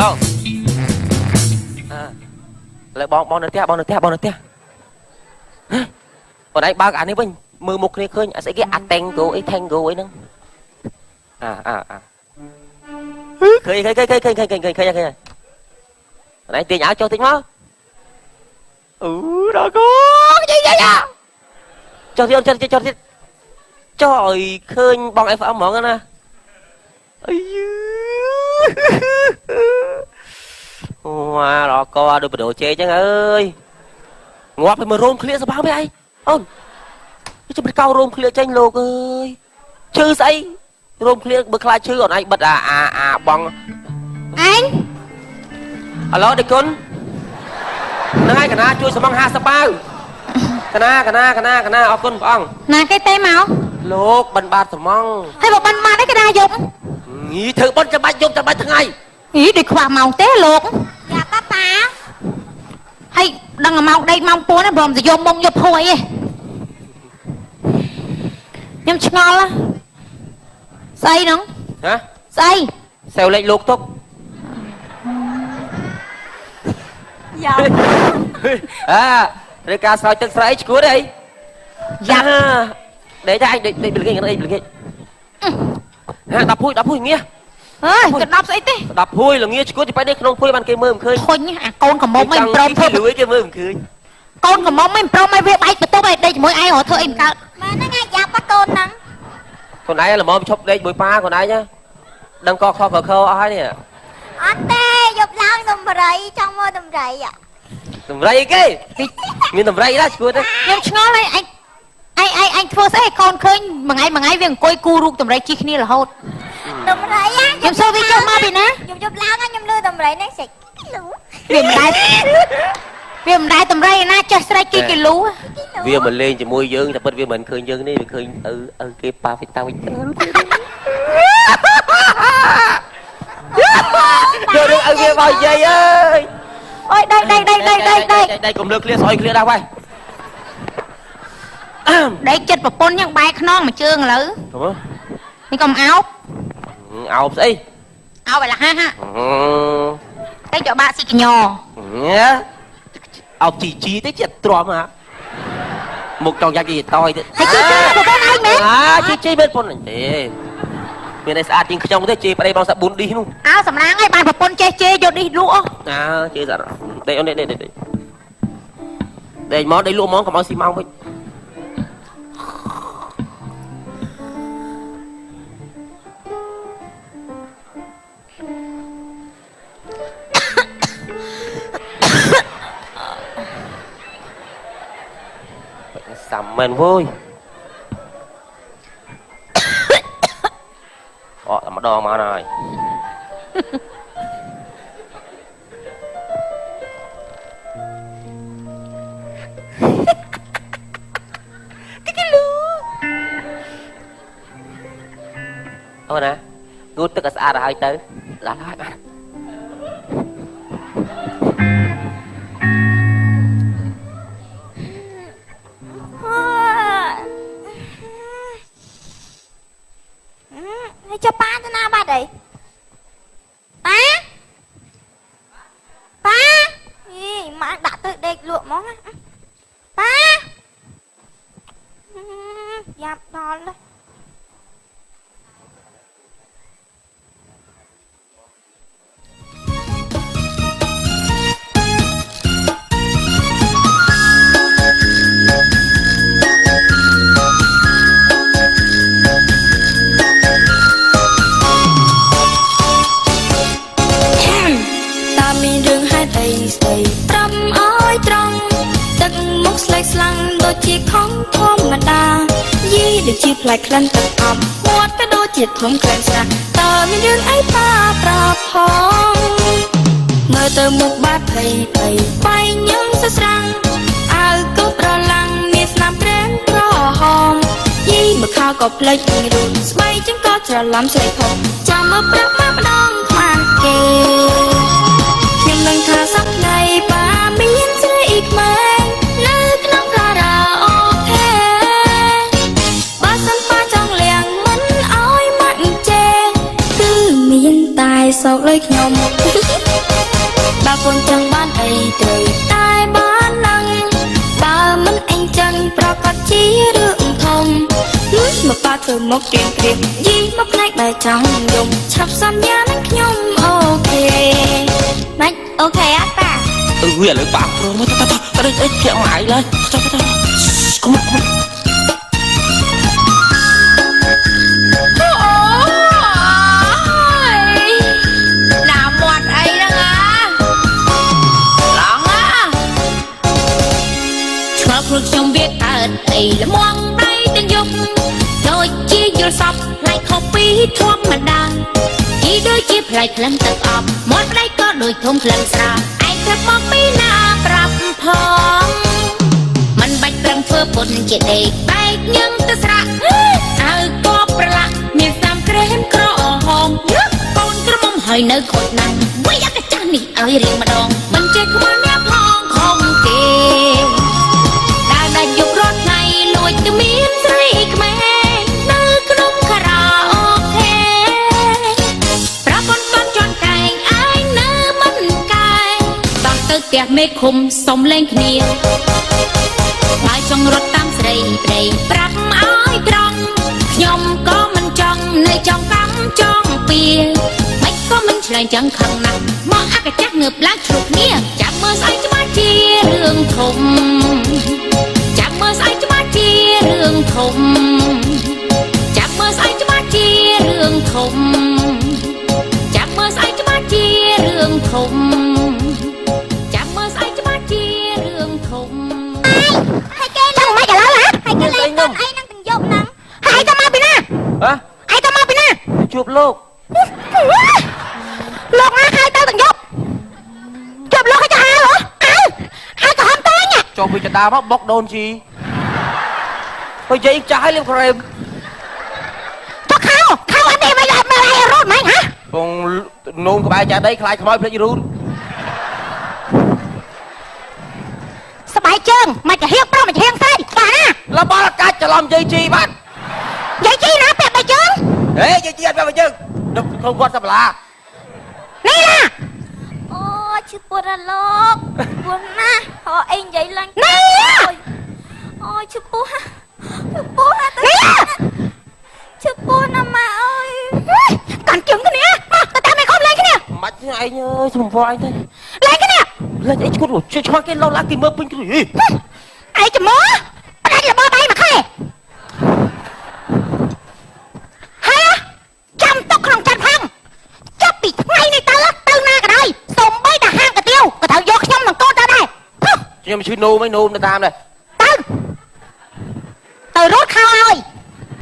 ឡងលើបងនៅផ្ទះបងឯងបើកអានេះវិញមើលមុខគ្នាឃើញស្អីគេអាតេងគោអីថេងគោអីហ្នឹងឃើញណែទាញឲ្យចុះតិចមកដល់គោយាចុះទៀតចុះឲ្យឃើញបង FM ហ្មងណាអីវ៉ារកដូចបដូរជេចឹងអើយងាប់ឲ្យមើលរោមឃ្លៀកសបាងមិនអីអូនជិះទៅកោរោមឃ្លៀកចេញលោកអើយឈឺស្អីរោមឃ្លៀកបើខ្លាចឈឺអូនឯងបិទអាបងអញហៅឡូដេគុណហ្នឹងហើយកណាជួយសំង50បាវកណាអរគុណព្រះអង្គណាគេទេមកលោកបិណ្ឌបាតសំងហើយបើបិណ្ឌបាតឯកណាយប់ញីធ្វើបិណ្ឌចាំបាច់យប់ចាំបាច់ថ្ងៃអីដូចខ្វះម៉ោងទេលោកយ៉ាប៉ាហើយដឹងម៉ោងដេកម៉ោង4ណាព្រមទៅយកមុំយកភួយឯងខ្ញុំឆ្ងល់ស្អីហ្នឹងហ៎ស្អីសែវលេខលោកទុកយ៉ាឬការស្រោចទឹកស្រែឈួតអីយ៉ាដេកតែអញដេកពីល្ងាចហ្នឹងអីពីល្ងាច10ភួយងាអើយក៏10ស្អីទេ10ភួយល្ងាឈួតទីបែរនេះក្នុងភួយបានគេមើលមិនឃើញឃើញអាកូនកំមុំមិនព្រមធ្វើលួយគេមើលមិនឃើញកូនកំមុំមិនព្រមឲ្យវាបែកបន្ទប់ឲ្យដេកជាមួយឯងរត់ធ្វើអីមិនកើតមែនហ្នឹងឯងយ៉ាបាត់កូនហ្នឹងខ្លួនឯងល្មមឈប់ដេកមួយប៉ាខ្លួនឯងដឹងកខអស់ហើយនេះអត់ទេយប់ឡើងដំរីចង់មកដំរីអីគេមានដំរីណាឈួតទេខ្ញុំឆ្ងល់ហើយអញធ្វើស្អីកូនឃើញមួយថ្ងៃវាអង្គុយគូរូបដំរីជិះគ្នារហូតដំរីខ្ញុំសួរវាចុះមកពីណាខ្ញុំយប់ឡើងខ្ញុំលឺដំរីនេះសិចវាមិនដែរដំរីណាចេះស្រែកគីគីលូវាមកលេងជាមួយយើងតែពិតវាមិនឃើញយើងនេះវាឃើញគេប៉ាវិតាវិច្រើនយករឿងឲ្យវាមកនិយាយអើយអូយដេកកុំលើកឃ្លៀស្អុយឃ្លៀដែរហើយដេកចិត្តប្រពន្ធយ៉ាងបែកខ្នងមួយជើងឥឡូវនេះកុំអោបស្អីអោបឲ្យលះហាតែយកបាក់ស៊ីកញ័រអោបជីទេចិត្តទ្រាំហ่าមុខចង់យ៉ាច់គេតយទៀតហើយជីប្រពន្ធឯងមែនជីមែនប្រពន្ធទេមានតែស្អាតជាងខ្ញុំទេជេប្តីបងសាប៊ូនឌីនោះសម្លាងហើយបានប្រពន្ធចេះជេយកឌីលក់ជេស្អាតដេកអូនដេកមកដេកលក់ហ្មងកុំឲ្យស៊ីម៉ោងវិញសាំមែនវើយតែម្ដងមកហើយអូណាងូតទឹកឲ្យស្អាតឲ្យទៅដល់ហើយបាទcho baទៅណាបាត់អីប៉ាអីម៉ាក់ដាក់ទៅដេកលក់ហ្មងប៉ាយ៉ាប់ដល់ហើយដូចជាផ្លែក្លិនទឹកអប់មាត់ក៏ដូចជាធំក្លែងស្រាតើមានរឿងអីប៉ាប្រាប់ផងមើលទៅមុខបាត់ភ័យបែកញឹមសស្រាំងអាវគប់ប្រឡាំងមានស្នាមក្រែមក្រហមយីមកខោក៏ផ្លេចរួចស្បែកចឹងក៏ច្រឡំស្រីធំចាំមើលប្រាប់មកម្ដងខ្មាស់គេខ្ញុំនឹងថាសប្ដីប៉ាមានស្រីក្មេងនៅក្នុងការ៉ាអូខេបើសិនប៉ាចង់លៀងមិនអោយមកចេគឺមានតែសោកលើខ្ញុំ ពូនចង់បានអីត្រូវតែបាននឹងបើមិនអេងចឹងប្រកាសជារឿងធំមកប៉ាធ្វើមកទៀងព្រៀបយីមកផ្នែកបែចង់យំឆាប់សន្យានឹងខ្ញុំអូខេម៉េចអូខេអត់ប៉ា វាឥឡូវប៉ាព្រមទៅអីជាក់ម៉ៃឡើយចាំទៅកុំអូមកយណាមាត់អីហ្នឹងឡងឆ្ងល់ព្រោះខ្ញុំវាកើតអីល្មងដៃទាំងយប់ដូចជាយល់សពផ្លែខុសពីធម្មតាជីដូចជាផ្លែក្លិនទឹកអប់មាត់ប្តីក៏ដូចធំក្លិនស្រាឯងធ្វើមកពីណាប្រាប់ផងមិនបាច់ប្រឹងធ្វើពុនជាដេកបែកញឹងទៅស្រាក់អើក៏ប្រឡាក់មានស្នាមក្រែមក្រហមកូនក្រមុំហើយនៅខូចណាស់វាយអាកាចាស់នេះឲ្យរៀងម្ដងមិនចេះខ្វល់អ្នកផងខំគេដើរដាច់យប់រាល់ថ្ងៃលួចទៅមានស្រីខ្មែរនៅក្នុងខារ៉ាអូខេប្រពន្ធកូនជន់កែងឯងនៅមិនកែតោះទៅផ្ទះមេឃុំសុំលេងគ្នាហើយចង់រត់តាមស្រីប្តីប្រាប់ឲ្យត្រង់ខ្ញុំក៏មិនចង់នៅចង់កម្មចង់ពៀមិនក៏មិនឆ្លើយចឹងខឹងណាស់មកអាកាចាស់ងើបឡើងឆ្លុះគ្នាចាំមើលស្អីច្បាស់ជារឿងធំចាំមើលស្អីច្បាស់ជារឿងធំចាំមើលស្អីច្បាស់ជារឿងធំចាំមើលស្អីច្បាស់ជារឿងធំចាំមើលស្អីច្បាស់ជារឿងធំហើយគេឡើងមិនឥឡូវហ៎ហើយគេលេងកូនអីនឹងទាំងយប់ហ្នឹងហើយទៅមកពីណាហើយទៅមកពីណាជួបលោកលោកណាហើយទៅទាំងយប់ជួបលោកឲ្យទៅហៅហ៎ឲ្យក៏ហំតែងចុះពីចដាមកបុកដូនជីហើយយាយចាស់ឲ្យលៀមក្រែមចុះខៅអត់ទេមិនឲ្យមើលឲ្យរត់មិនហ៎ពងនោមក្បែរចាស់ដីខ្លាចខ្មោចភ្លេចរូនស្បែកជើងមិនចាហៀងប្រុសមិនចាហៀងស្រីបាទណាលបល់កាច់ច្រឡំយាយជីបាទយាយជីណាពាក់បែកជើងហេយាយជីអត់ពាក់បែកជើងដឹកក្នុងគាត់សាប់ឡានេះណាអូឈឺពោះរលោកពោះណាស់ហៅអីនិយាយឡើងនេះអូឈឺពោះណាទៅឈឺពោះណាម៉ាអើយកាន់ជើងគ្នាមកទៅតាមឯងខំលេងគ្នាមិនឯងអើយសំភ័រឯងទៅលេងគ្នាលេងអីឈួតឆ្មាគេលោឡាគេមើលពេញគ្រូអីចំមើផ្ដាច់របបដៃមកខែហើយចាំទុកក្នុងចិត្តខាងចាប់ពីថ្ងៃនេះទៅណាក៏ដោយសូម្បីតែហាងកាទៀវក៏ត្រូវយកខ្ញុំនឹងកូនទៅដែរខ្ញុំឈឺនោមឯងនោមទៅតាមដែរទៅរត់ខោឲ្យ